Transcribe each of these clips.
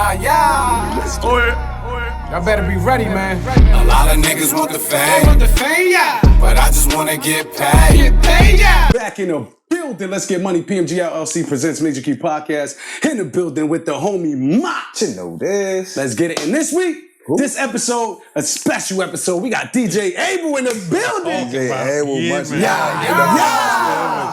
Y'all better be ready, man. A lot of niggas want the fame, but I just wanna get paid. Back in the building, let's get money. PMG LLC presents Major Key Podcast. In the building with the homie Mach. You know this. Let's get it. And this week, this episode, a special episode. We got DJ Abel in the building. DJ Abel, much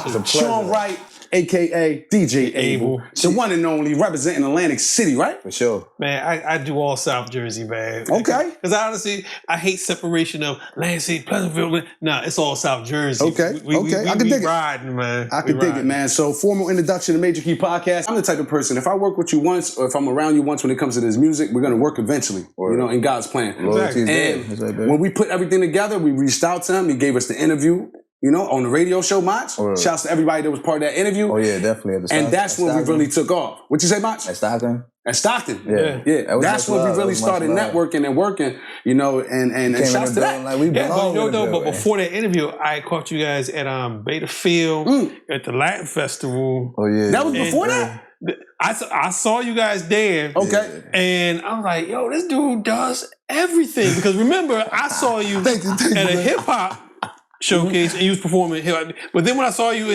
It's a Sean Wright, a.k.a. DJ Abel. The one and only, representing Atlantic City, right? For sure. Man, I do all South Jersey, man. Okay. Because honestly, I hate separation of Atlantic City, Pleasantville. Nah, it's all South Jersey. Okay. We I can dig it. Riding, man. I can dig it, man. So, formal introduction to Major Key Podcast. I'm the type of person, if I work with you once, or if I'm around you once when it comes to this music, we're going to work eventually, in God's plan. Exactly. And when we put everything together, we reached out to him. He gave us the interview, on the radio show, Mach. Shouts to everybody that was part of that interview. Oh, yeah, definitely. And that's when we really took off. What you say, Mach? At Stockton? At Stockton. Yeah. That's when we really started networking and working, and shouts to that. Like we but before that interview, I caught you guys at Beta Field at the Latin Festival. Oh, yeah. That was before that? I saw you guys there. Okay. And I was like, yo, this dude does everything. Because remember, I saw you at a hip-hop showcase and you was performing hip-hop. But then when I saw you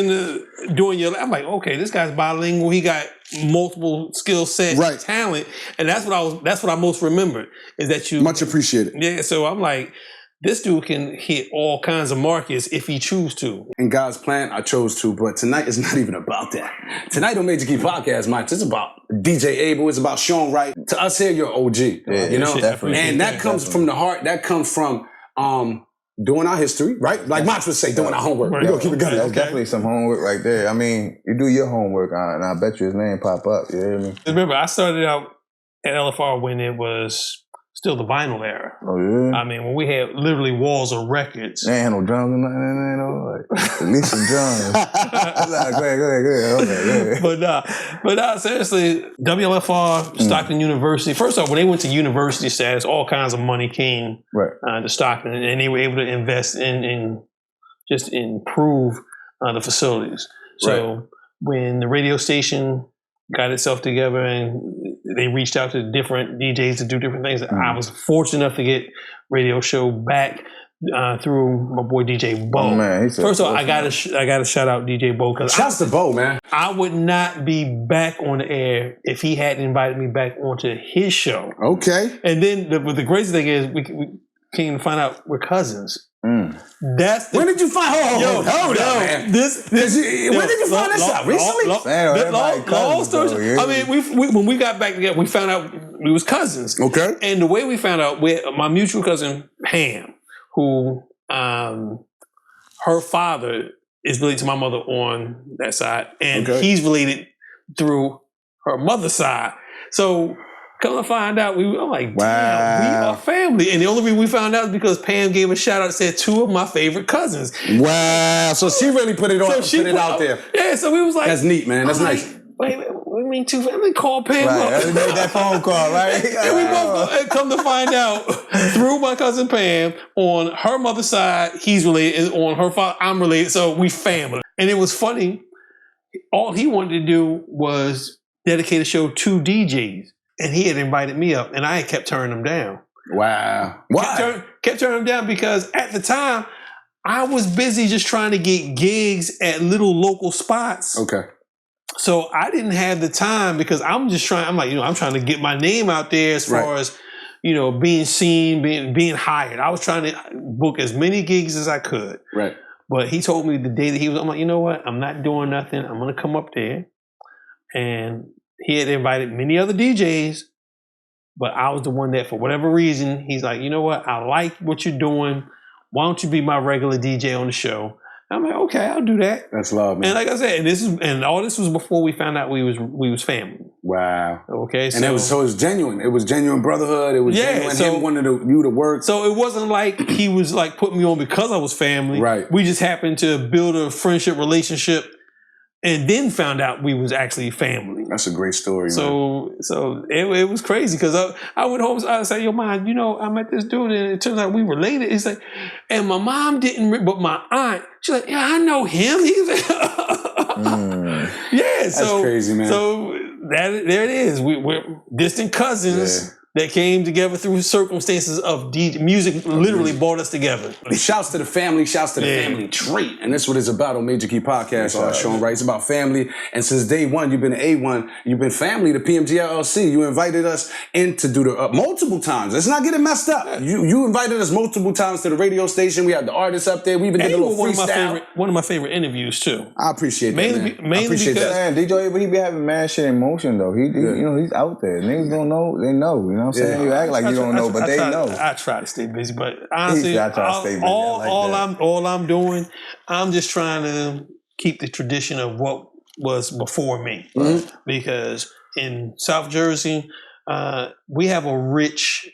doing your, I'm like, okay, this guy's bilingual. He got multiple skill sets, talent. And that's what I most remembered is that you. Much appreciated. Yeah, so I'm like, this dude can hit all kinds of markets if he choose to. In God's plan, I chose to, but tonight is not even about that. Tonight on Major Key Podcast, Mike, it's about DJ Abel, it's about Sean Wright. To us here, you're OG, Definitely. And that comes from the heart, that comes from doing our history, right? Like Mach would say, doing our homework. We're going to keep it going. That's definitely some homework right there. I mean, you do your homework, and I bet you his name pop up, you hear me? Remember, I started out at LFR when it was still the vinyl era. Oh, yeah? I mean, when we had literally walls of records. They ain't had no drums and nothing, like, at least some drums. Go ahead. But seriously, WLFR, Stockton University. First off, when they went to university status, all kinds of money came to Stockton, and they were able to invest in just improve the facilities. So when the radio station got itself together and they reached out to different DJs to do different things. I was fortunate enough to get radio show back through my boy DJ Bo. Oh, man, first of all, I gotta shout out DJ Bo because shouts to Bo, man. I would not be back on the air if he hadn't invited me back onto his show. Okay. And then the crazy thing is we came to find out we're cousins. That's when did you find? Hold up, man. When did you find this out? Recently? Long story. I mean, when we got back together, we found out we was cousins. Okay. And the way we found out, my mutual cousin Pam, who her father is related to my mother on that side, and he's related through her mother's side. So. Come to find out, I'm like, damn, we are family. And the only reason we found out is because Pam gave a shout out and said 2 of my favorite cousins. Wow. So she really put it out there. Yeah, so we was like. That's neat, man. That's nice. Wait, what do you mean 2? Let me call Pam up. Made that phone call, right? And we both come to find out through my cousin Pam, on her mother's side, he's related. On her father, I'm related. So we family. And it was funny. All he wanted to do was dedicate a show to DJs. And he had invited me up, and I had kept turning him down. Wow. Why? Kept turning him down because at the time, I was busy just trying to get gigs at little local spots. Okay. So I didn't have the time because I'm trying to get my name out there as far as, being seen, being hired. I was trying to book as many gigs as I could. Right. But he told me the day that I'm like, you know what? I'm not doing nothing. I'm going to come up there. And he had invited many other DJs, but I was the one that, for whatever reason, he's like, you know what? I like what you're doing. Why don't you be my regular DJ on the show? I'm like, okay, I'll do that. That's love, man. And like I said, and all this was before we found out we was family. Wow. Okay, and it was genuine. It was genuine brotherhood. It was genuine. Him wanted you to work. So it wasn't like he was like putting me on because I was family. Right. We just happened to build a friendship relationship. And then found out we was actually family. That's a great story. So it was crazy because I went home. I said, "Yo, Mom, I met this dude, and it turns out we related." It's like, and my mom didn't, but my aunt, she's like, "Yeah, I know him." He's like, "Yeah." That's crazy, man. So there it is. We're distant cousins that came together through circumstances of music. Literally brought us together. Shouts to the family. Shouts to the family trait. And that's what it's about on Major Key Podcast. Sean Wright. It's about family. And since day one, you've been A1. You've been family to PMG LLC. You invited us in to do the multiple times. Let's not get it messed up. You invited us multiple times to the radio station. We had the artists up there. We even did a little freestyle. One of my favorite interviews too. I appreciate that. Mainly I appreciate because that. Man, DJ, but he be having mad shit in motion though. He you know, he's out there. Niggas don't know. They know. You know what I'm saying? You act like you don't know, but they know. I try to stay busy, but honestly, I try to stay busy. all I'm doing, I'm just trying to keep the tradition of what was before me. Because in South Jersey, we have a rich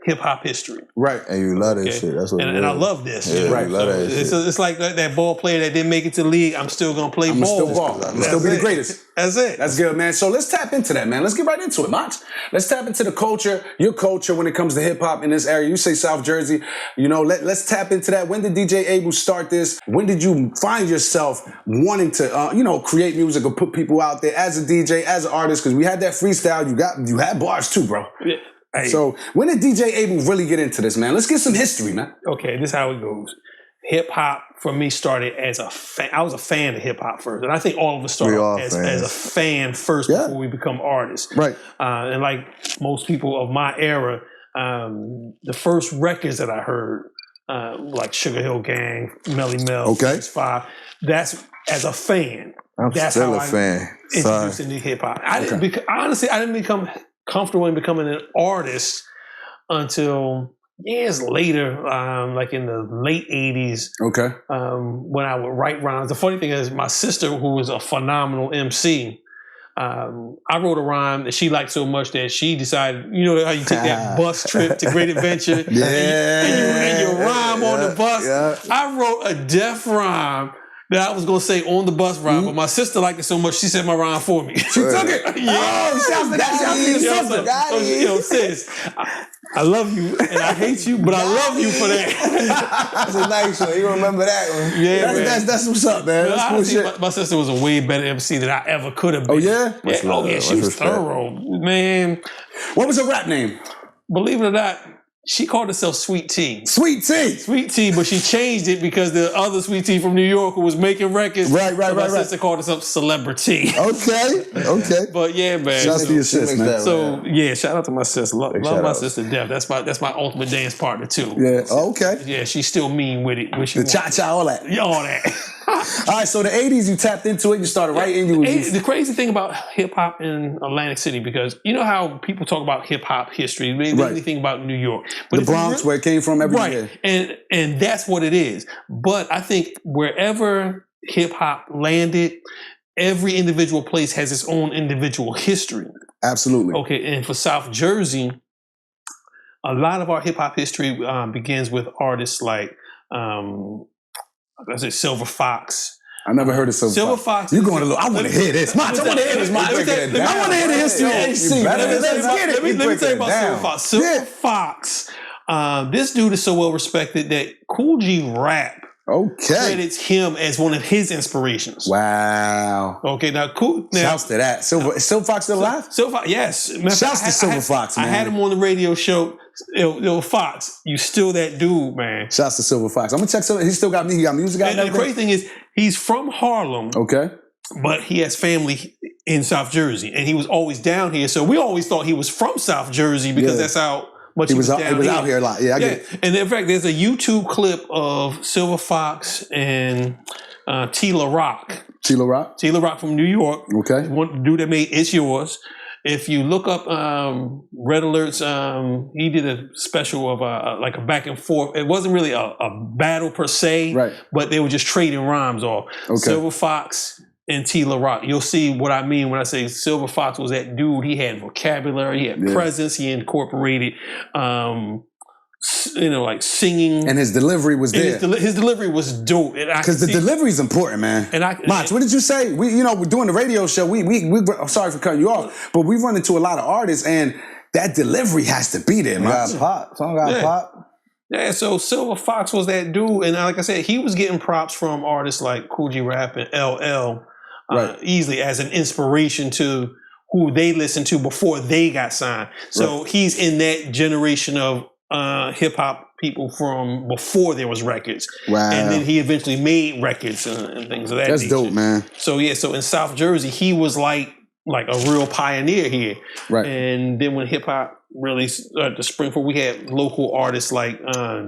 hip hop history. Right. And you love that shit. That's what and I love this. Yeah, right. Love that shit. It's like that ball player that didn't make it to the league. I'm still going to play ball. I'm still be the greatest. That's it. That's good, man. So let's tap into that, man. Let's get right into it, Mach. Let's tap into the culture, your culture when it comes to hip hop in this area. You say South Jersey. You know, let's tap into that. When did DJ Able start this? When did you find yourself wanting to, create music or put people out there as a DJ, as an artist? Because we had that freestyle. You had bars too, bro. Yeah. Hey. So when did DJ Able really get into this, man? Let's get some history, man. Okay, this is how it goes. Hip hop for me started as a fan. I was a fan of hip hop first, and I think all of us started as a fan first before we become artists. Right. And like most people of my era, the first records that I heard, like Sugar Hill Gang, Melly Mel, 5, that's as a fan. That's still how a fan. Introduced into hip hop. Honestly, I didn't become comfortable in becoming an artist until years later, like in the late 80s. Okay. When I would write rhymes. The funny thing is my sister, who was a phenomenal MC, I wrote a rhyme that she liked so much that she decided, you know how you take that bus trip to Great Adventure and you rhyme on the bus? Yeah. I wrote a deaf rhyme that I was going to say on the bus ride, but my sister liked it so much, she said my rhyme for me. She took it. Shouts to your sister. Sis, I love you and I hate you, but I love you for that. That's a nice one. You remember that one. Yeah, that's what's up, man. That's cool shit. My sister was a way better MC than I ever could have been. Oh, yeah? She was thorough. Man. What was her rap name? Believe it or not, she called herself Sweet Tea. Sweet Tea. Sweet Tea, but she changed it because the other Sweet Tea from New York who was making records. Right. My sister called herself Celebrity. Okay. But yeah, man. Shout out to your sis, man. So yeah, shout out to my sister. Love my sister to death. That's my ultimate dance partner too. Yeah. Okay. Yeah, she's still mean with it. When she the cha-cha, all that. Yeah, all that. All right, so the 80s, you tapped into it, you started writing. The crazy thing about hip-hop in Atlantic City, because you know how people talk about hip-hop history, they think about New York. But the Bronx, where it came from, everywhere. Right, and that's what it is. But I think wherever hip-hop landed, every individual place has its own individual history. Absolutely. Okay, and for South Jersey, a lot of our hip-hop history begins with artists like... I said Silver Fox. I never heard of Silver Fox. You going a little? I want to hear this. I want to hear this. I want to hear the history of AC. Let me tell you about Silver Fox. Silver Fox. This dude is so well respected that Cool G Rap credits him as one of his inspirations. Wow. Okay, now cool. Shouts to that. Silver Fox still alive? Silver Fox, yes. Shouts to Silver Fox, man. I had him on the radio show. Yo, Fox, you still that dude, man. Shouts to Silver Fox. I'm gonna check something. He still got me. He got music out. And the crazy thing is, he's from Harlem. Okay. But he has family in South Jersey, and he was always down here. So we always thought he was from South Jersey because that's how much he was down here. He was out here a lot. Yeah, I get it. And in fact, there's a YouTube clip of Silver Fox and Tila Rock. Tila Rock? Tila Rock from New York. Okay. One dude that made It's Yours. If you look up Red Alert's, he did a special of like a back and forth. It wasn't really a battle per se, right? But they were just trading rhymes off. Okay. Silver Fox and Tila Rock. You'll see what I mean when I say Silver Fox was that dude. He had vocabulary, he had presence, he incorporated, like singing. And his delivery was there. His delivery was dope. Because the delivery is important, man. Mach, what did you say? We're doing the radio show. I'm sorry for cutting you off, but we run into a lot of artists, and that delivery has to be there, man. Song got pop. Yeah, so Silver Fox was that dude, and like I said, he was getting props from artists like Cool G Rap and LL easily as an inspiration to who they listened to before they got signed. So he's in that generation of hip hop people from before there was records. Wow. And then he eventually made records and things of that That's nature. dope, man. So so in South Jersey, he was like a real pioneer here. Right. And then when hip hop really started to spring forward, we had local artists like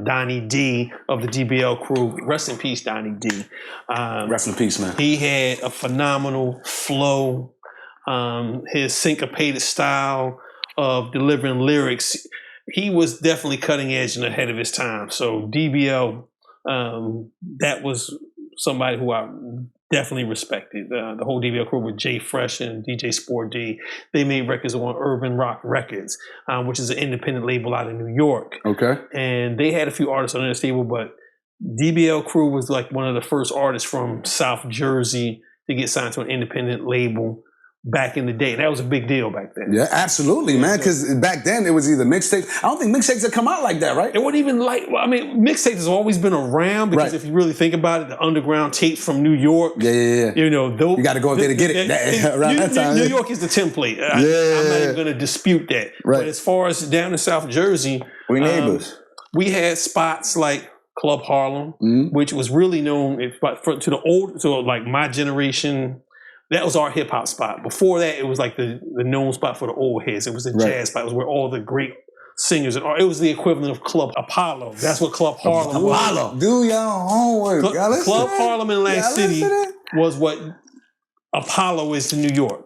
Donnie D of the DBL crew. Rest in peace, Donnie D. Rest in peace, man. He had a phenomenal flow. His syncopated style of delivering lyrics, he was definitely cutting edge and ahead of his time. So DBL, that was somebody who I definitely respected. The whole DBL crew with Jay Fresh and DJ Sport D. They made records on Urban Rock Records, which is an independent label out of New York. Okay. And they had a few artists on their stable, but DBL crew was like one of the first artists from South Jersey to get signed to an independent label back in the day. That was a big deal back then. Yeah, absolutely, man. Because back then it was either mixtapes. I don't think mixtapes had come out like that, right? It wasn't even mixtapes has always been around because if you really think about it, the underground tapes from New York. Yeah. You know, you got to go up there to get it. Around that time. New York is the template. I'm not even going to dispute that. Right. But as far as down in South Jersey, we neighbors. We had spots like Club Harlem, which was really known to like my generation. That was our hip hop spot. Before that, it was like the known spot for the old heads. It was a jazz spot. It was where all the great singers, it was the equivalent of Club Apollo. That's what Club Harlem was. Do y'all homework. Club Harlem in Atlantic City was what Apollo is to New York.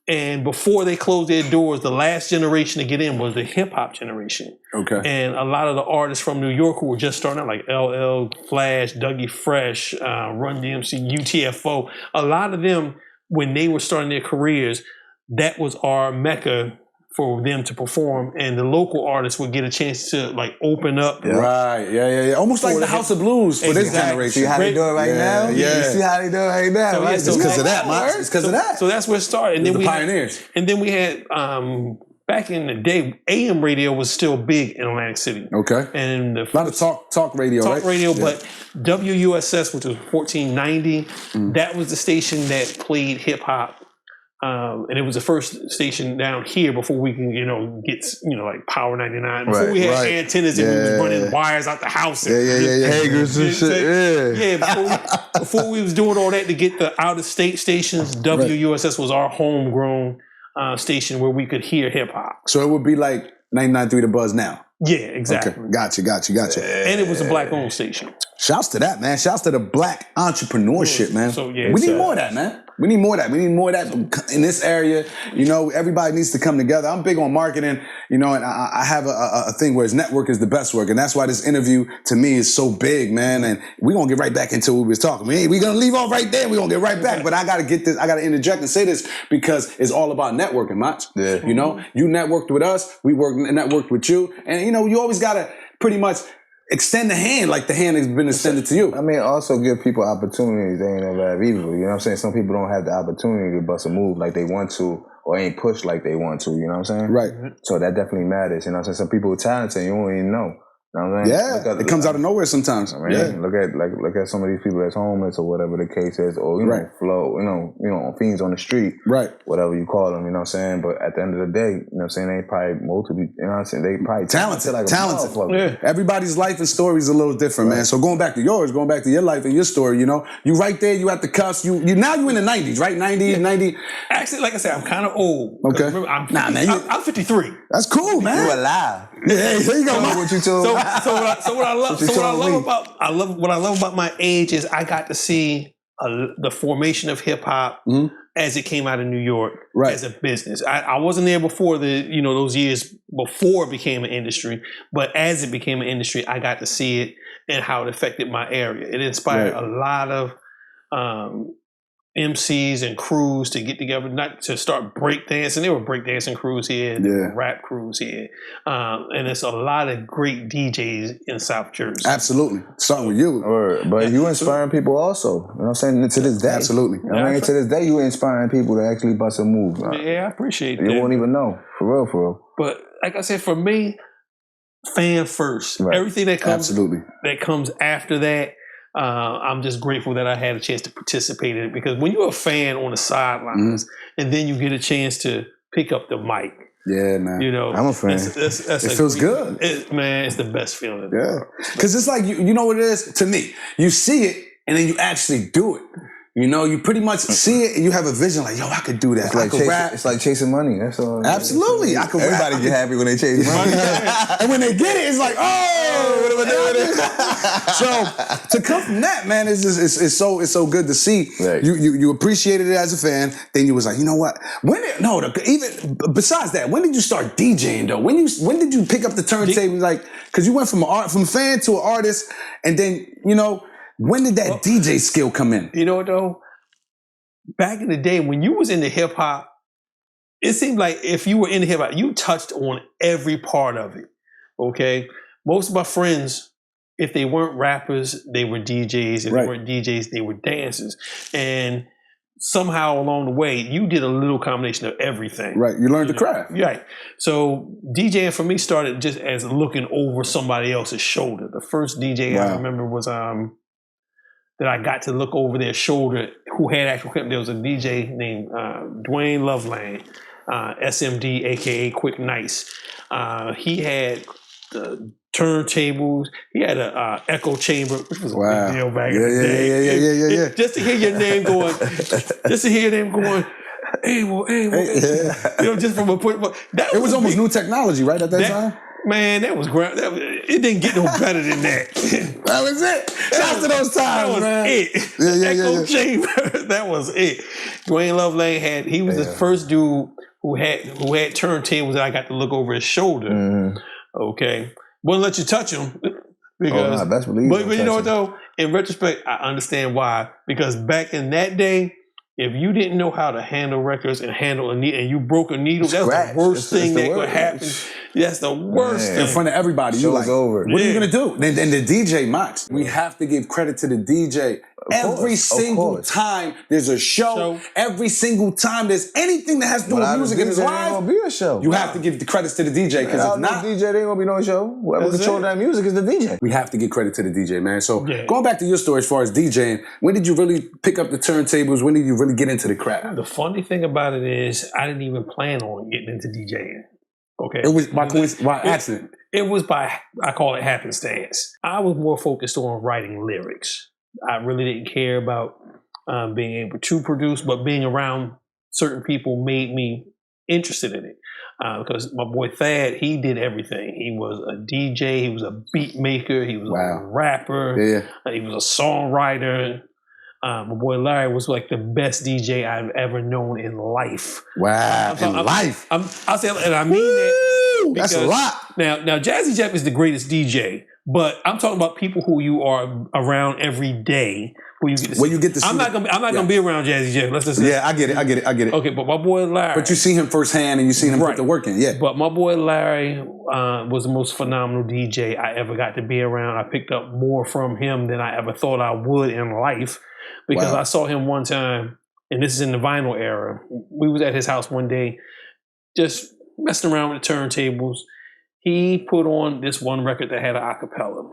And before they closed their doors, the last generation to get in was the hip hop generation. Okay. And a lot of the artists from New York who were just starting out, like LL, Flash, Dougie Fresh, Run DMC, UTFO, a lot of them, when they were starting their careers, that was our mecca for them to perform, and the local artists would get a chance to like open up. Right, yeah. Almost like the House of Blues for this generation. See how they do it right now? Yeah. You see how they do it right now? So, It's because of that, man. It's because of that. So that's where it started. And then the pioneers. And then we had back in the day, AM radio was still big in Atlantic City. Okay. And a lot of talk radio, right? Talk radio, but WUSS, which was 1490, that was the station that played hip hop. And it was the first station down here before we can, get, like Power 99. Before we had antennas and we was running wires out the house. Hagers and shit. Yeah, before we was doing all that to get the out-of-state stations, WUSS was our homegrown station where we could hear hip-hop. So it would be like 99.3 The Buzz now. Yeah, exactly. Okay. Gotcha. And it was a black-owned station. Shouts to that, man. Shouts to the black entrepreneurship, man. So, yeah, we need more of that, man. We need more of that in this area. Everybody needs to come together. I'm big on marketing, and I have a thing where network is the best work. And that's why this interview to me is so big, man. And we're going to get right back into what we was talking. We're going to leave off right there. We're going to get right back. But I got to get this. I got to interject and say this because it's all about networking, Mach. Yeah. You networked with us. We networked with you. And, you always got to pretty much extend the hand like the hand has been extended to you. I mean, also give people opportunities they ain't never have either. You know what I'm saying? Some people don't have the opportunity to bust a move like they want to or ain't pushed like they want to. You know what I'm saying? Right. So that definitely matters. You know what I'm saying? Some people are talented and you don't even know. You know what I'm saying? Yeah, it comes out of nowhere sometimes. I mean, look at some of these people that's homeless or whatever the case is, or flow, fiends on the street, right? Whatever you call them, you know what I'm saying. But at the end of the day, you know what I'm saying, they probably multiple, you know what I'm saying, they probably talented. Yeah. Everybody's life and story is a little different, man. So going back to yours, going back to your life and your story, you right there, you at the cusp. You now you in the 90s, right? 90. Actually, like I said, I'm kind of old. Okay. Remember, I'm 53. That's cool, man. You alive? Yeah, there you go. What you told. What I love about my age is I got to see the formation of hip hop as it came out of New York as a business. I wasn't there before those years before it became an industry, but as it became an industry, I got to see it and how it affected my area. It inspired a lot of MCs and crews to get together, not to start breakdancing. There were breakdancing crews here, there were rap crews here, and there's a lot of great DJs in South Jersey. Absolutely, starting with you. But you inspiring people also. You know what I'm saying? To this day, absolutely. I mean, to this day, you inspiring people to actually bust a move. Yeah, I appreciate that. You won't even know, for real. But like I said, for me, fan first. Everything that comes after that. I'm just grateful that I had a chance to participate in it, because when you're a fan on the sidelines and then you get a chance to pick up the mic, yeah, man. you know, I'm a fan. That's it feels good. Man, it's the best feeling. Yeah. Because it's like, you know what it is? To me, you see it and then you actually do it. You know, you pretty much see it and you have a vision like, yo, I could do that. I could rap. It's like chasing money. That's all. Absolutely. I could rap. Everybody get happy when they chase money. And when they get it, it's like, oh, what am I doing? So to come from that, man, it's so good to see. Right. You appreciated it as a fan. Then you was like, you know what? Even besides that, when did you start DJing though? When did you pick up the turntable? Like, because you went from fan to an artist, and then when did that DJ skill come in? You know what though? Back in the day when you was into hip hop, it seemed like if you were into hip hop, you touched on every part of it. Okay? Most of my friends, if they weren't rappers, they were DJs. If they weren't DJs, they were dancers. And somehow along the way, you did a little combination of everything. Right. You learned the craft. Right. So DJing for me started just as looking over somebody else's shoulder. The first DJ I remember was that I got to look over their shoulder who had actual equipment. There was a DJ named Dwayne Loveland, SMD, aka Quick Nice. He had turntables. He had a echo chamber, which was a big deal back in the day. Yeah. Just to hear your name going, just from a point. It was almost new technology, right, at that time? Man, that was great. It didn't get no better than that. That was it. Shout out to those times, that was man. It. Echo chamber. That was it. Dwayne Loveland he was the first dude who had turntables that I got to look over his shoulder. Mm-hmm. Okay. Wouldn't let you touch them because best believe. But you know what though? In retrospect, I understand why. Because back in that day, if you didn't know how to handle records and handle a needle, and you broke a needle, that's the worst thing that could happen. That's the worst thing. In front of everybody. You're like, over. What are you going to do? Then the DJ, Max, we have to give credit to the DJ. Every single time there's a show, every single time there's anything that has to do with music in his life, ain't gonna be a show. You have to give the credits to the DJ, because if not, DJ, there ain't gonna be no show. Whoever controls that music is the DJ. We have to give credit to the DJ, man. So going back to your story as far as DJing, when did you really pick up the turntables? When did you really get into the craft? The funny thing about it is I didn't even plan on getting into DJing. Okay. It was by accident. It was by, I call it happenstance. I was more focused on writing lyrics. I really didn't care about being able to produce, but being around certain people made me interested in it. Because my boy Thad, he did everything. He was a DJ, he was a beat maker, he was a rapper, he was a songwriter. My boy Larry was like the best DJ I've ever known in life. Wow, life. I'll say, and I mean that. That's a lot. Now, Jazzy Jeff is the greatest DJ, but I'm talking about people who you are around every day. Who you get to see. When you get to see I'm not gonna be around Jazzy Jeff. Let's just say. Yeah, I get it. Okay, but my boy Larry. But you see him firsthand, and you seen him put the work in. Yeah. But my boy Larry was the most phenomenal DJ I ever got to be around. I picked up more from him than I ever thought I would in life, because I saw him one time, and this is in the vinyl era. We was at his house one day, just messing around with the turntables. He put on this one record that had an acapella.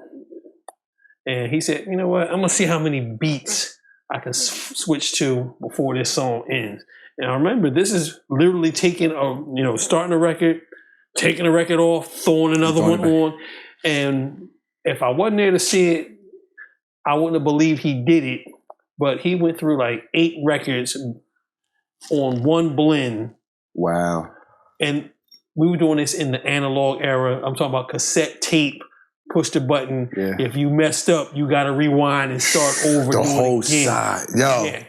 And he said, you know what, I'm going to see how many beats I can switch to before this song ends. And I remember this is literally starting a record, taking a record off, throwing another one on. And if I wasn't there to see it, I wouldn't have believed he did it. But he went through like 8 records on one blend. Wow. And we were doing this in the analog era. I'm talking about cassette tape, push the button. Yeah. If you messed up, you got to rewind and start over. The whole side. Yo. Yeah.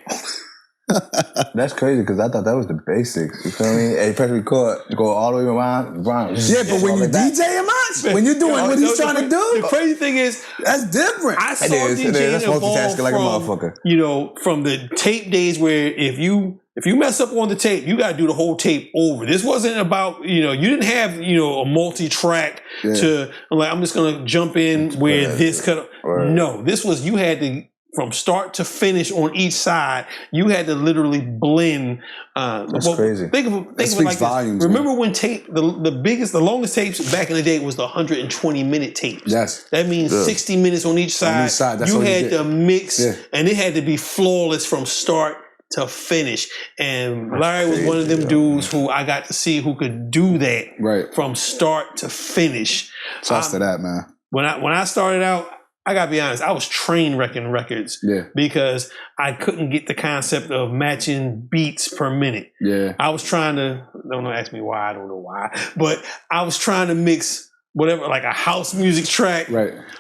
That's crazy, because I thought that was the basics. You feel me? And press record, go all the way around. Yeah, but when you DJ when you're doing what he's trying to do, the crazy thing is that's different. I saw DJing evolve like a motherfucker. From the tape days where if you mess up on the tape, you got to do the whole tape over. This wasn't about, you didn't have, a multi-track to, like, I'm just going to jump in where this cut. No, this was, you had to from start to finish on each side, you had to literally blend. That's crazy. Think of it like volumes, this. Remember when the longest tapes back in the day was the 120-minute tapes. Yes. That means 60 minutes on each side. That's you all had to mix, and it had to be flawless from start to finish. And Larry was one of them dudes who I got to see who could do that from start to finish. Shouts to that, man. When I started out, I gotta be honest, I was train wrecking records because I couldn't get the concept of matching beats per minute. Yeah. I was trying to, don't ask me why, I don't know why, but I was trying to mix whatever, like a house music track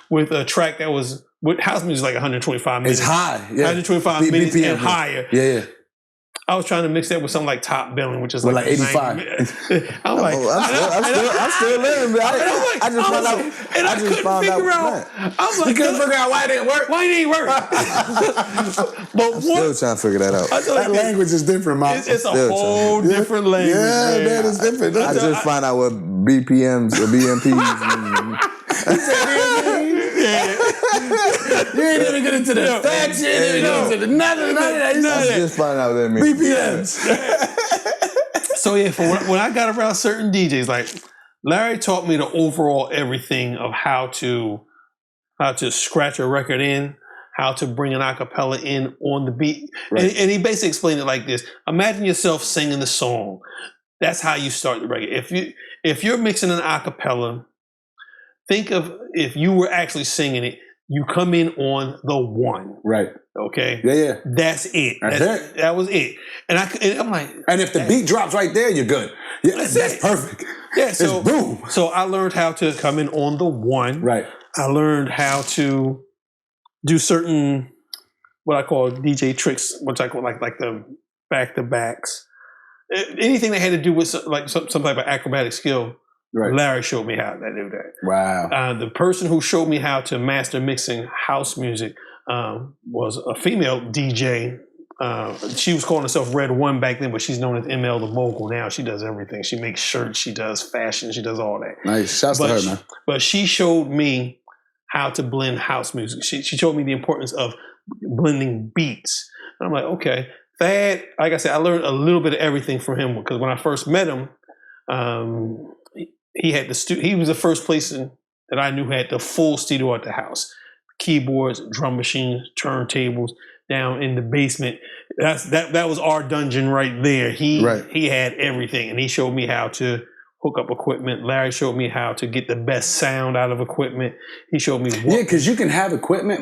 with a track that was, with house music like 125 minutes. It's high. Yeah. 125 minutes BPM, and higher. Yeah. I was trying to mix that with something like top billing, which is like 85. I'm like, I'm still living, man. I just found out. And I couldn't figure out. I was like, you couldn't figure out why it didn't work. But still trying to figure that out. That language is different, man. It's a whole different language. Yeah, man, it's different. I just found out what BPMs or BMPs. You ain't even get into the facts. You ain't even get into the nothing of that. I just found out what that means. BPMs. So yeah, for when I got around certain DJs, like Larry taught me the overall everything of how to scratch a record in, how to bring an acapella in on the beat. And he basically explained it like this. Imagine yourself singing the song. That's how you start the record. If you're mixing an acapella, think of if you were actually singing it, you come in on the one. Right. Okay? Yeah. That's it. That was it. And I'm like... And if the beat drops right there, you're good. Yeah, that's perfect. Yeah, so it's boom. So I learned how to come in on the one. Right. I learned how to do certain, what I call DJ tricks, which I call like the back-to-backs. Anything that had to do with like some type of acrobatic skill. Right. Larry showed me how to do that. Wow. The person who showed me how to master mixing house music was a female DJ. She was calling herself Red One back then, but she's known as ML the Mogul now. She does everything. She makes shirts, she does fashion, she does all that. Nice. Shouts to her, man. But she showed me how to blend house music. She showed me the importance of blending beats. And I'm like, okay. Thad, like I said, I learned a little bit of everything from him because when I first met him, he had he was the first person that I knew had the full studio at the house. Keyboards, drum machines, turntables down in the basement. That was our dungeon right there. He had everything, and he showed me how to hook up equipment. Larry showed me how to get the best sound out of equipment. He showed me what. Yeah, because you can have equipment,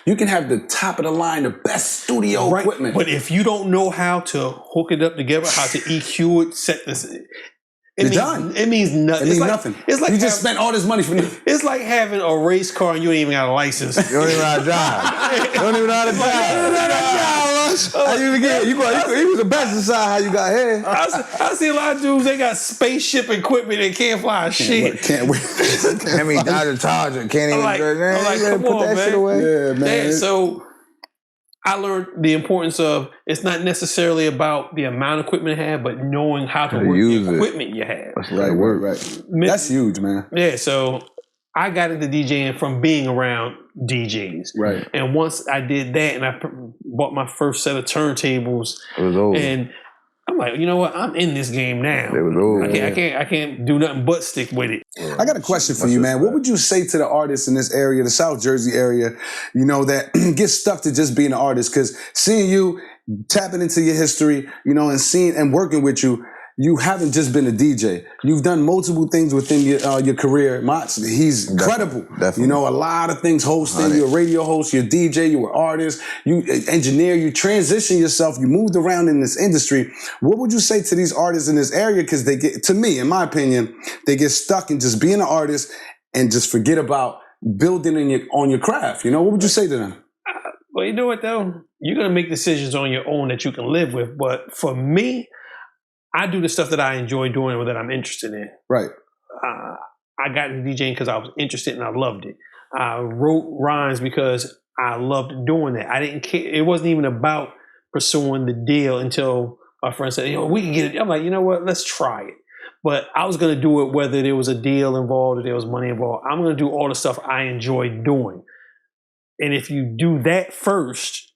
you can have the top of the line, the best studio equipment. But if you don't know how to hook it up together, how to EQ it, set this. It means nothing. It means nothing. It's like you just spent all this money for nothing. It's like having a race car and you ain't even got a license. You don't even know how to drive. You don't even know how to drive. He was the best inside how you got here. I see a lot of dudes, they got spaceship equipment and can't fly shit. Can't wait. I mean, Dodger Charger can't even. I'm like, come put on, that man. shit away. Yeah, man. Yeah, so I learned the importance of it's not necessarily about the amount of equipment you have, but knowing how to work the equipment you have. That's right. That's huge, man. Yeah, so I got into DJing from being around DJs. Right. And once I did that and I bought my first set of turntables, it was over. And I'm like, you know what? I'm in this game now. It was over. I can't do nothing but stick with it. I got a question for you, man. What would you say to the artists in this area, the South Jersey area, that get stuck to just being an artist? Because seeing you tapping into your history, and seeing and working with you, you haven't just been a DJ. You've done multiple things within your career. Mats, he's incredible. Definitely. A lot of things hosting. You're a radio host, you're a DJ, you're an artist, you engineer, you transition yourself, you moved around in this industry. What would you say to these artists in this area? Because they get, to me, in my opinion, they get stuck in just being an artist and just forget about building on your craft. What would you say to them? Well, you know what, though? You're going to make decisions on your own that you can live with. But for me, I do the stuff that I enjoy doing or that I'm interested in. Right. I got into DJing because I was interested and I loved it. I wrote rhymes because I loved doing that. I didn't care. It wasn't even about pursuing the deal until our friend said, we can get it. I'm like, you know what? Let's try it. But I was going to do it whether there was a deal involved or there was money involved. I'm going to do all the stuff I enjoy doing. And if you do that first,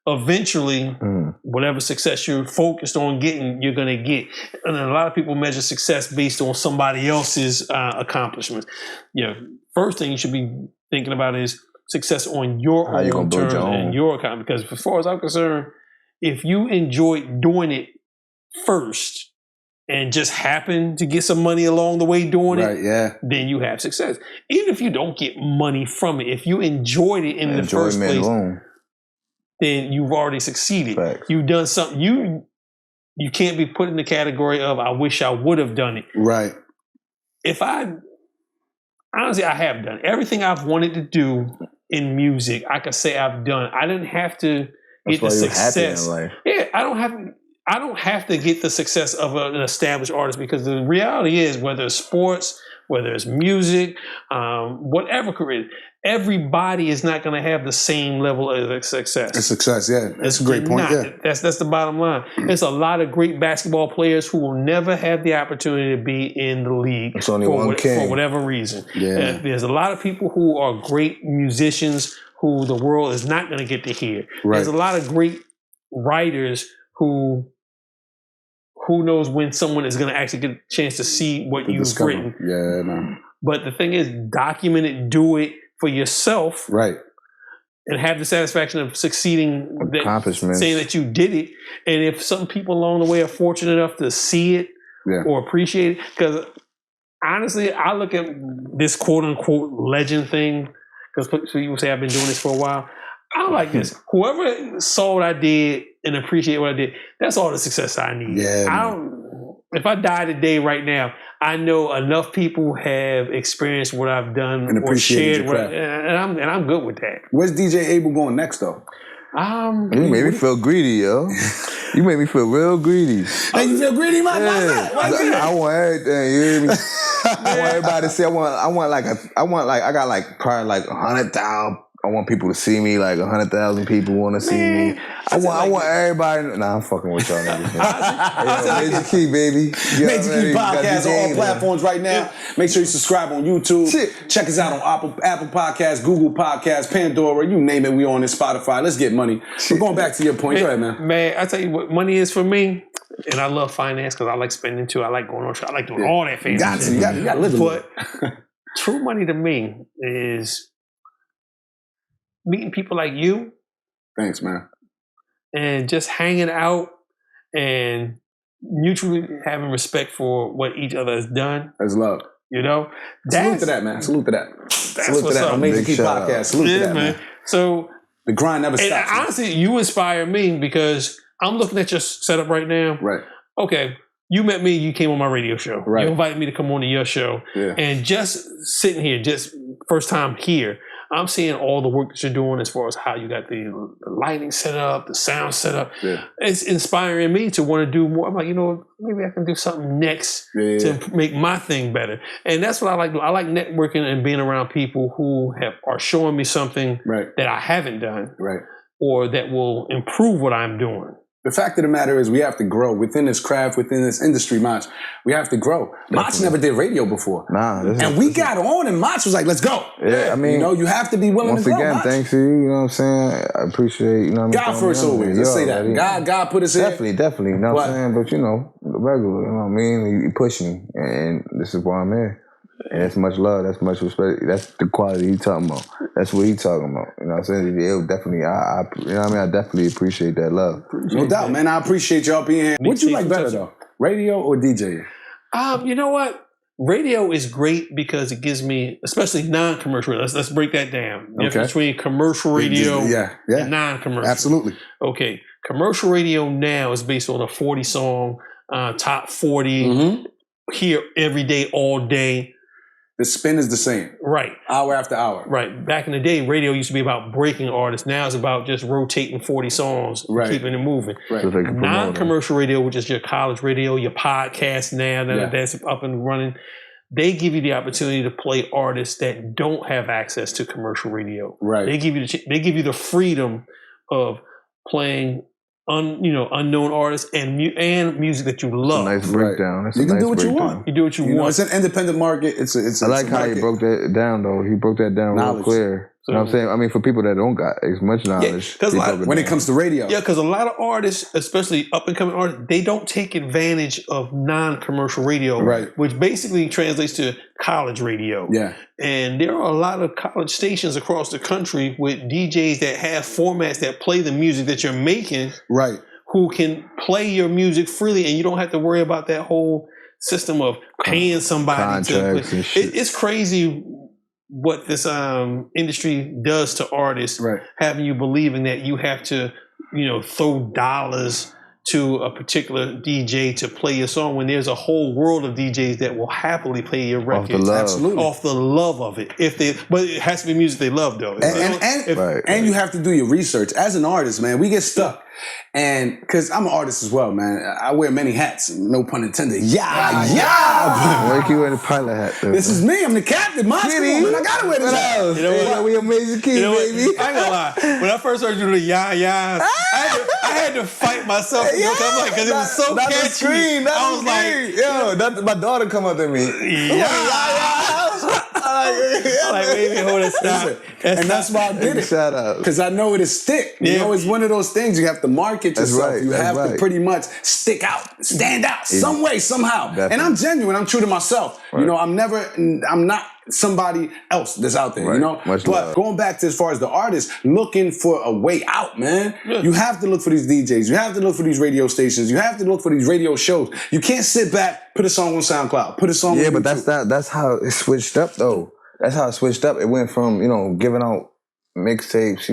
eventually, whatever success you're focused on getting, you're going to get. And a lot of people measure success based on somebody else's accomplishments. First thing you should be thinking about is success on your own terms and your account. Because as far as I'm concerned, if you enjoy doing it first and just happen to get some money along the way doing it, then you have success. Even if you don't get money from it, if you enjoyed it in the first place, then you've already succeeded. Facts. You've done something. You can't be put in the category of I wish I would have done it. Right. Honestly, I have done everything I've wanted to do in music. I could say I've done. I didn't have to get the success. Happy in life. Yeah, I don't have to get the success of an established artist, because the reality is, whether it's sports, whether it's music, whatever career, everybody is not going to have the same level of success. Success, yeah. That's a great point. Yeah. That's the bottom line. There's a lot of great basketball players who will never have the opportunity to be in the league for whatever reason. Yeah. There's a lot of people who are great musicians who the world is not going to get to hear. Right. There's a lot of great writers who knows when someone is going to actually get a chance to see what you've written. Yeah, man. But the thing is, document it, do it for yourself. Right. And have the satisfaction of succeeding, accomplishments, saying that you did it. And if some people along the way are fortunate enough to see it or appreciate it, because honestly, I look at this quote unquote legend thing, because people say I've been doing this for a while. I like this. Whoever saw what I did and appreciate what I did, that's all the success I need. Yeah, if I die today right now, I know enough people have experienced what I've done and or shared what, and I'm good with that. Where's DJ Abel going next though? You made me feel greedy, yo. You made me feel real greedy. Hey, you feel greedy, man? Yeah. I want everything. You hear me? I want everybody to see. I got like probably like 100,000. I want people to see me, like 100,000 people want to see me. I want everybody. Nah, I'm fucking with y'all niggas. Major Key, baby. Major Key Podcast on all platforms right now. Make sure you subscribe on YouTube. Check us out on Apple Podcasts, Google Podcasts, Pandora, you name it. We on this Spotify. Let's get money. We're going back to your point. Go ahead, man. Man, I tell you what money is for me. And I love finance because I like spending too. I like going on trips. I like doing all that fancy shit. You got to live it. But true money to me is meeting people like you. Thanks, man. And just hanging out and mutually having respect for what each other has done. That's love. You know? Salute to that, man. Salute to that. Salute to that. Amazing Key Podcast. Salute to that, man. So the grind never stops. And honestly, you inspire me because I'm looking at your setup right now. Right. Okay. You met me, you came on my radio show. Right. You invited me to come on to your show. Yeah. And just sitting here, just first time here, I'm seeing all the work that you're doing as far as how you got the lighting set up, the sound set up. Yeah. It's inspiring me to want to do more. I'm like, maybe I can do something next to make my thing better. And that's what I like doing. I like networking and being around people who are showing me something that I haven't done or that will improve what I'm doing. The fact of the matter is we have to grow within this craft, within this industry, Mach. We have to grow. Mach never did radio before. And we got on and Mach was like, let's go. Yeah, I mean, you have to be willing to grow. Once again, thanks to you, you know what I'm saying? I appreciate, God first always. Let's say that. God put us in. Definitely, you know what I'm saying? But regular, you know what I mean? You push me, and this is why I'm here. And that's much love. That's much respect. That's the quality he talking about. That's what he talking about. You know what I'm saying? It definitely, you know what I mean? I definitely appreciate that love. No doubt, man. I appreciate y'all being here. What you like better, though? Radio or DJ? You know what? Radio is great because it gives me, especially non-commercial. Let's break that down. The difference between commercial radio and non-commercial. Absolutely. Okay. Commercial radio now is based on a 40-song, top 40, here every day, all day. The spin is the same. Right. Hour after hour. Right. Back in the day, radio used to be about breaking artists. Now it's about just rotating 40 songs and keeping it moving. Right. So non-commercial radio, which is your college radio, your podcast now that's up and running, they give you the opportunity to play artists that don't have access to commercial radio. Right. They give you the freedom of playing unknown artists and music that you love. Nice breakdown. You can do what you want. You do what you want. It's an independent market. I like how he broke that down, though. He broke that down real clear. You know what I'm saying? I mean, for people that don't got as much knowledge. When it comes to radio. Yeah, because a lot of artists, especially up-and-coming artists, they don't take advantage of non-commercial radio, which basically translates to college radio. Yeah. And there are a lot of college stations across the country with DJs that have formats that play the music that you're making. Right. Who can play your music freely, and you don't have to worry about that whole system of paying somebody to play. It's crazy what this industry does to artists, having you believing that you have to, throw dollars to a particular DJ to play your song when there's a whole world of DJs that will happily play your record off the love of it. But it has to be music they love, though. And you have to do your research. As an artist, man, we get stuck. And because I'm an artist as well, man, I wear many hats, no pun intended. Like you wear the pilot hat, though. This is me. I'm the captain. My school, man. I gotta wear this hat. You know what? We amazing kids, baby. I ain't gonna lie. When I first heard you do the I had to fight myself. Because it was so catchy. I was like, my daughter come up to me. Baby, hold it, stop. That's why I did it. Shout out. Because I know it'll stick. It's one of those things you have to market yourself. You have to pretty much stick out, stand out, some way, somehow. Definitely. And I'm genuine. I'm true to myself. Right. I'm not somebody else that's out there, But going back to as far as the artist, looking for a way out, man. Yeah. You have to look for these DJs. You have to look for these radio stations. You have to look for these radio shows. You can't sit back, put a song on SoundCloud, put a song on YouTube. But that's how it switched up, though. That's how it switched up. It went from, giving out mixtapes,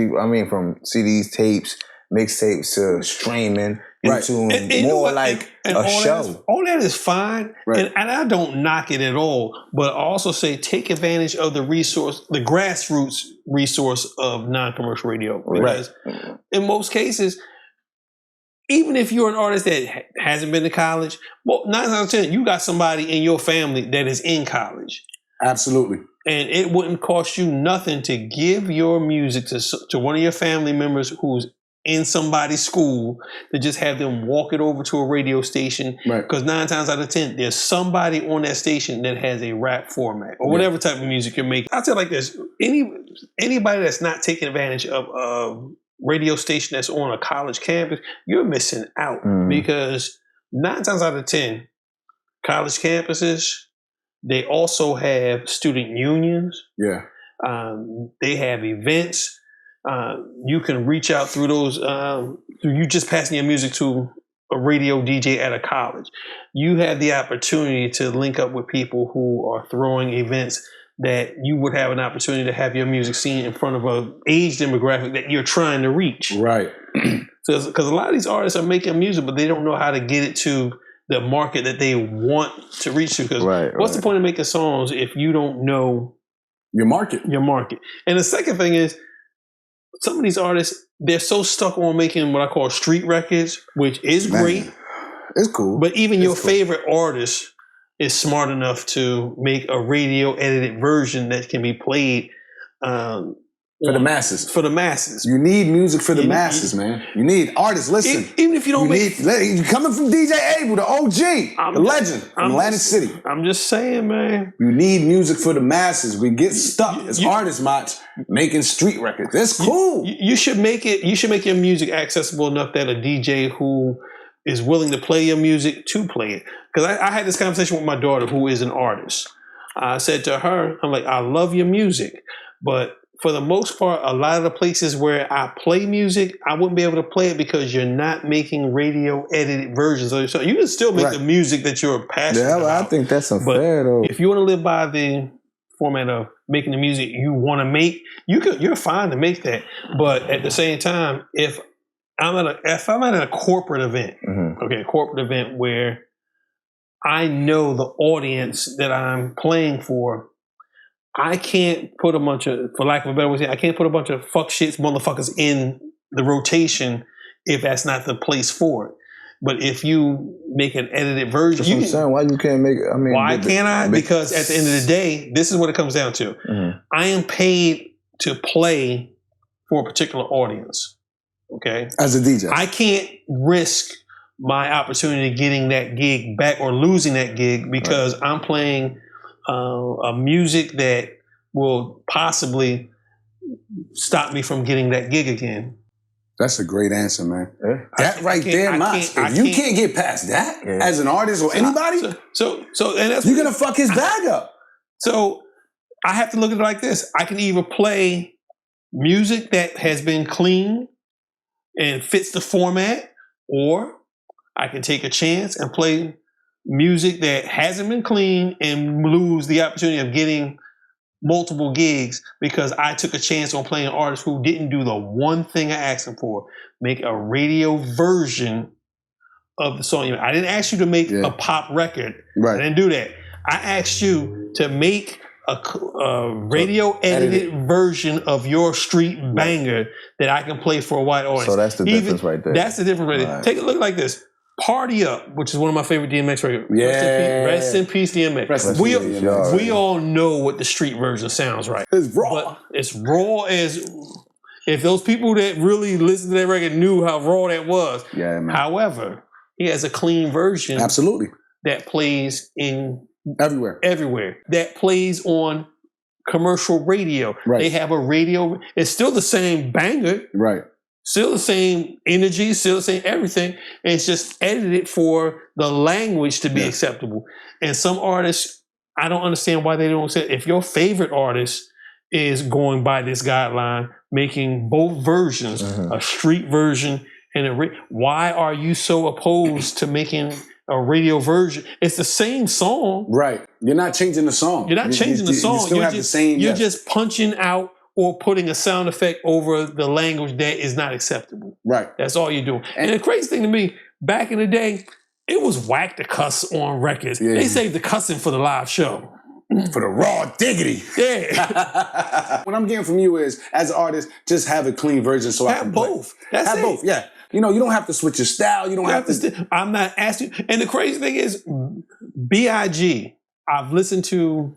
from CDs, tapes, mixtapes to streaming into more like a show. All that is fine. Right. And I don't knock it at all. But I also say take advantage of the grassroots resource of non-commercial radio. Because in most cases, even if you're an artist that hasn't been to college, 9 times out of 10, you got somebody in your family that is in college. Absolutely. And it wouldn't cost you nothing to give your music to one of your family members who's in somebody's school, to just have them walk it over to a radio station. Because 9 times out of 10, there's somebody on that station that has a rap format or whatever type of music you're making. I'll tell you like this, anybody that's not taking advantage of a radio station that's on a college campus, you're missing out. Because 9 times out of 10, college campuses, they also have student unions. Yeah. They have events. You can reach out through those, through you just passing your music to a radio DJ at a college. You have the opportunity to link up with people who are throwing events that you would have an opportunity to have your music seen in front of an age demographic that you're trying to reach. Right. Because a lot of these artists are making music, but they don't know how to get it to the market that they want to reach to. Because what's the point of making songs if you don't know your market? And the second thing is, some of these artists, they're so stuck on making what I call street records, which is great. It's cool. But even your favorite artist is smart enough to make a radio edited version that can be played for the masses. For the masses. You need music for the masses, man. You need artists. Listen. Even if you don't you coming from DJ Able, the OG, the legend from Atlantic City. I'm just saying, man. You need music for the masses. We get stuck as artists, Mach, making street records. That's cool. You should make it. You should make your music accessible enough that a DJ who is willing to play your music to play it. Because I had this conversation with my daughter, who is an artist. I said to her, I'm like, I love your music, but for the most part, a lot of the places where I play music, I wouldn't be able to play it because you're not making radio edited versions of it. So you can still make the music that you're passionate about. I think that's unfair, though. If you want to live by the format of making the music you want to make, you're fine to make that. But at the same time, if I'm at a corporate event, a corporate event where I know the audience that I'm playing for, I can't put a bunch of, for lack of a better way to say, I can't put a bunch of fuck shits motherfuckers in the rotation if that's not the place for it. But if you make an edited version, that's what I'm saying. Why you can't make it? I mean, why can't I? Because at the end of the day, this is what it comes down to. I am paid to play for a particular audience. Okay. As a DJ. I can't risk my opportunity of getting that gig back or losing that gig because I'm playing a music that will possibly stop me from getting that gig again. That's a great answer, man. Yeah. That right there, Mox. If you can't get past that as an artist or anybody, so and that's you're gonna fuck his bag up. So I have to look at it like this. I can either play music that has been clean and fits the format, or I can take a chance and play music that hasn't been clean and lose the opportunity of getting multiple gigs because I took a chance on playing an artist who didn't do the one thing I asked him for, make a radio version of the song. I didn't ask you to make a pop record. I didn't do that. I asked you to make a radio edited version of your street banger that I can play for a white audience. So that's the difference right there. That's the difference right there. Take a look like this. Party Up, which is one of my favorite DMX records. Yeah. Rest in peace, DMX. We all know what the street version sounds like. It's raw. But it's raw as... If those people that really listened to that record knew how raw that was. Yeah, man. However, he has a clean version. Absolutely. That plays in... Everywhere. That plays on commercial radio. Right. They have a radio. It's still the same banger. Right. Still the same energy, still the same everything. It's just edited for the language to be acceptable. And some artists, I don't understand why they don't say, if your favorite artist is going by this guideline, making both versions, a street version and why are you so opposed to making a radio version? It's the same song. Right. You're not changing the song. You're not changing the song. You still have the same. You're just punching out or putting a sound effect over the language that is not acceptable. Right. That's all you're doing. And the crazy thing to me, back in the day, it was whack to cuss on records. Yeah. They saved the cussing for the live show. For the raw diggity. Yeah. What I'm getting from you is, as an artist, just have a clean version so I can both. That's have it. both. Yeah. You know, you don't have to switch your style. You don't have to. I'm not asking. And the crazy thing is, B.I.G., I've listened to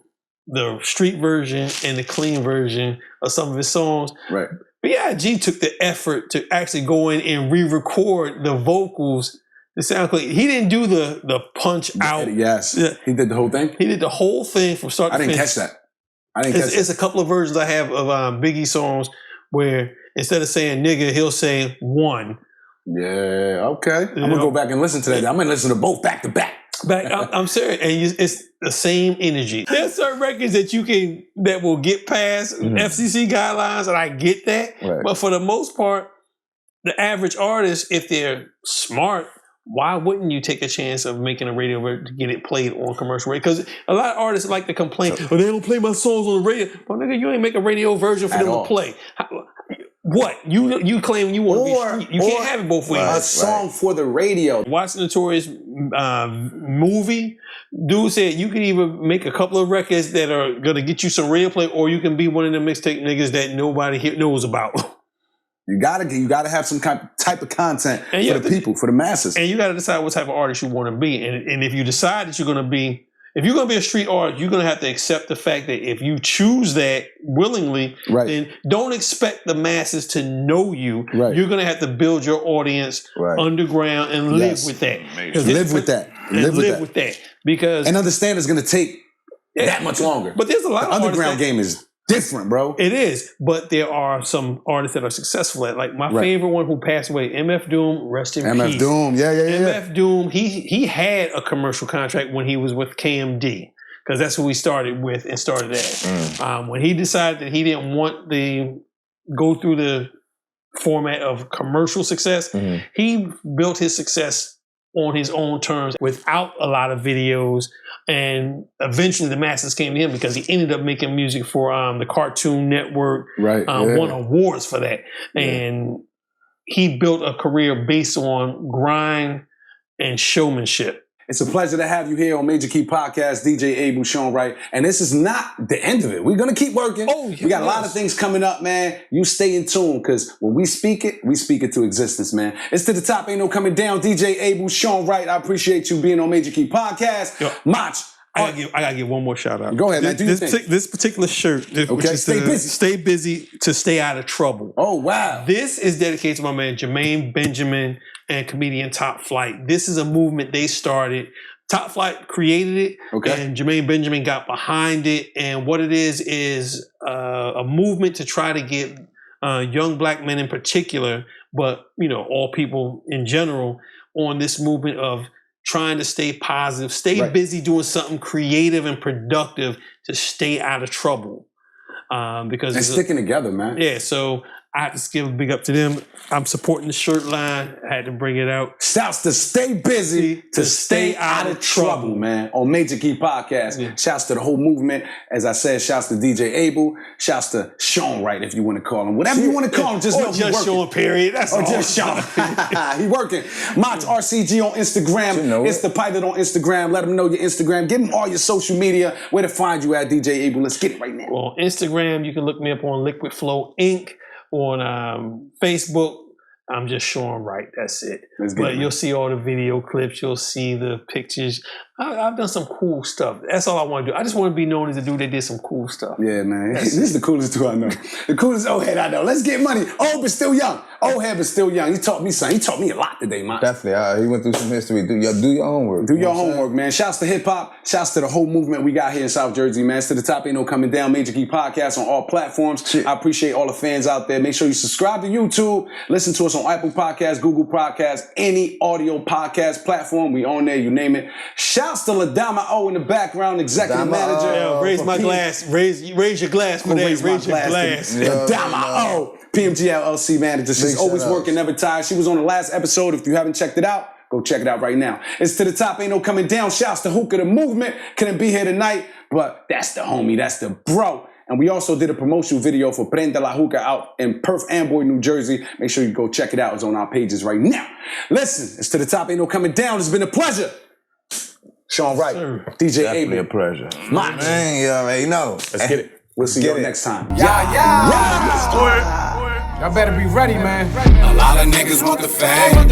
the street version and the clean version of some of his songs. Right. B.I.G. took the effort to actually go in and re-record the vocals to sound clean. He didn't do the punch out. Yes. He did the whole thing? He did the whole thing from start to finish. I didn't catch that. It's a couple of versions I have of Biggie songs where instead of saying nigga, he'll say one. Yeah, okay. I'm going to go back and listen to that. I'm going to listen to both back to back. I'm serious. And it's the same energy. There's certain records that will get past FCC guidelines, and I get that. Right. But for the most part, the average artist, if they're smart, why wouldn't you take a chance of making a radio version to get it played on commercial radio? Because a lot of artists like to complain, they don't play my songs on the radio. Well, nigga, you ain't make a radio version for them to play. What? You claim you want to be street. You can't have it both ways. A song for the radio. Watching the Notorious movie, dude said you can either make a couple of records that are going to get you some radio play, or you can be one of them mixtape niggas that nobody here knows about. You gotta have some type of content for the people, for the masses. And you gotta decide what type of artist you want to be. And if you decide that you're gonna be a street artist, you're gonna have to accept the fact that if you choose that willingly, then don't expect the masses to know you. Right. You're gonna have to build your audience underground and live with that. Live with that. Because and understand it's gonna take that much longer. But there's a lot of underground game is different, bro. It is. But there are some artists that are successful at, like my favorite one who passed away, MF Doom, rest in peace. MF Doom, yeah. MF Doom, he had a commercial contract when he was with KMD, because that's who he started with and started at. When he decided that he didn't want to go through the format of commercial success, he built his success on his own terms without a lot of videos. And eventually the masses came to him because he ended up making music for the Cartoon Network, won awards for that. And he built a career based on grind and showmanship. It's a pleasure to have you here on Major Key Podcast, DJ Able, Sean Wright. And this is not the end of it. We're going to keep working. We got a lot of things coming up, man. You stay in tune, because when we speak it to existence, man. It's to the top, ain't no coming down. DJ Able, Sean Wright, I appreciate you being on Major Key Podcast. Mach, I gotta give one more shout out. Go ahead, man. This particular shirt, which is stay busy to stay out of trouble. Oh, wow. This is dedicated to my man Jermaine Benjamin and comedian Top Flight. This is a movement they started. Top Flight created it, and Jermaine Benjamin got behind it. And what it is a movement to try to get young black men in particular, but all people in general, on this movement of trying to stay positive, stay busy doing something creative and productive to stay out of trouble. Because they're sticking together, man. Yeah, so I have to give a big up to them. I'm supporting the shirt line. I had to bring it out. Shouts to stay busy to stay out of trouble, man. On Major Key Podcast. Yeah. Shouts to the whole movement. As I said, shouts to DJ Abel. Shouts to Sean Wright, if you want to call him. Whatever you want to call him, just know he's working. Sean, period. That's all. Just Sean. He working. Mox RCG on Instagram. It's the Pilot on Instagram. Let him know your Instagram. Give him all your social media. Where to find you at, DJ Abel. Let's get it right now. Well, on Instagram, you can look me up on Liquid Flow Inc. On Facebook, I'm just Sean Wright. That's it. But you'll see all the video clips. You'll see the pictures. I've done some cool stuff. That's all I want to do. I just want to be known as a dude that did some cool stuff. Yeah, man. This is the coolest dude I know. The coolest old head I know. Let's get money. Old but still young. Old head but still young. He taught me something. He taught me a lot today, man. Definitely. He went through some history. Do your homework. Do your homework, man. Shouts to hip hop. Shouts to the whole movement we got here in South Jersey, man. It's to the top, ain't no coming down. Major Key Podcast on all platforms. I appreciate all the fans out there. Make sure you subscribe to YouTube. Listen to us on Apple Podcasts, Google Podcasts, any audio podcast platform. We on there, you name it. Shouts to Dama O in the background, executive manager. Yo, raise my glass. Raise your glass for that. Raise your glass. Dama O, PMG LLC manager. She's always working, never tired. She was on the last episode. If you haven't checked it out, go check it out right now. It's to the top, ain't no coming down. Shouts to Hookah the Movement. Couldn't be here tonight, but that's the homie, that's the bro. And we also did a promotional video for Prenda La Hookah out in Perth Amboy, New Jersey. Make sure you go check it out. It's on our pages right now. Listen, it's to the top, ain't no coming down. It's been a pleasure. Sean Wright, DJ Definitely Abel. a pleasure. Mox. Man, you already know. Let's get it. We'll see y'all next time. Y'all better be ready, man. A lot of niggas want the fame.